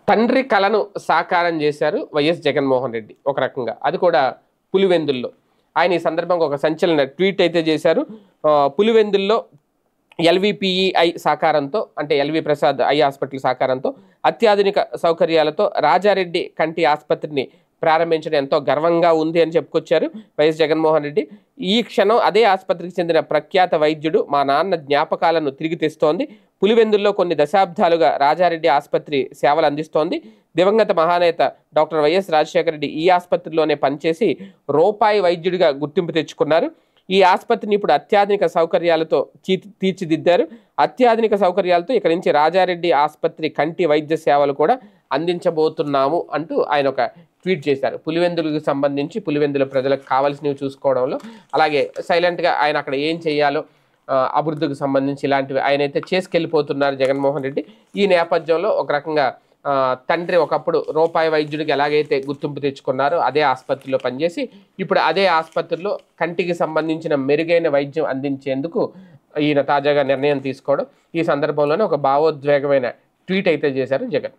తండ్రి కలను సాకారం చేశారు వైఎస్ జగన్మోహన్ రెడ్డి ఒక రకంగా, అది కూడా పులివెందుల్లో. ఆయన ఈ సందర్భంగా ఒక సంచలన ట్వీట్ అయితే చేశారు. పులివెందుల్లో ఎల్విపిఈఐ సహకారంతో, అంటే ఎల్వి ప్రసాద్ ఐ హాస్పిటల్ సహకారంతో అత్యాధునిక సౌకర్యాలతో రాజారెడ్డి కంటి ఆసుపత్రిని ప్రారంభించడం ఎంతో గర్వంగా ఉంది అని చెప్పుకొచ్చారు వైఎస్ జగన్మోహన్ రెడ్డి. ఈ క్షణం అదే ఆసుపత్రికి చెందిన ప్రఖ్యాత వైద్యుడు మా నాన్న జ్ఞాపకాలను తిరిగి తెస్తోంది. పులివెందుల్లో కొన్ని దశాబ్దాలుగా రాజారెడ్డి ఆసుపత్రి సేవలు అందిస్తోంది. దివంగత మహానేత డాక్టర్ వైఎస్ రాజశేఖర రెడ్డి ఈ ఆసుపత్రిలోనే పనిచేసి రూపాయి వైద్యుడిగా గుర్తింపు తెచ్చుకున్నారు. ఈ ఆసుపత్రిని ఇప్పుడు అత్యాధునిక సౌకర్యాలతో తీర్చిదిద్దారు. అత్యాధునిక సౌకర్యాలతో ఇక్కడి నుంచి రాజారెడ్డి ఆసుపత్రి కంటి వైద్య సేవలు కూడా అందించబోతున్నాము అంటూ ఆయన ఒక ట్వీట్ చేశారు. పులివెందులకు సంబంధించి పులివెందుల ప్రజలకు కావాల్సినవి చూసుకోవడంలో, అలాగే సైలెంట్గా ఆయన అక్కడ ఏం చేయాలో అభివృద్ధికి సంబంధించి ఇలాంటివి ఆయనైతే చేసుకెళ్ళిపోతున్నారు జగన్మోహన్ రెడ్డి. ఈ నేపథ్యంలో ఒక రకంగా తండ్రి ఒకప్పుడు రూపాయి వైద్యుడికి ఎలాగైతే గుర్తింపు తెచ్చుకున్నారో అదే ఆసుపత్రిలో పనిచేసి ఇప్పుడు అదే ఆసుపత్రిలో కంటికి సంబంధించిన మెరుగైన వైద్యం అందించేందుకు ఈయన తాజాగా నిర్ణయం తీసుకోవడం, ఈ సందర్భంలోనే ఒక భావోద్వేగమైన ట్వీట్ అయితే చేశారు జగన్.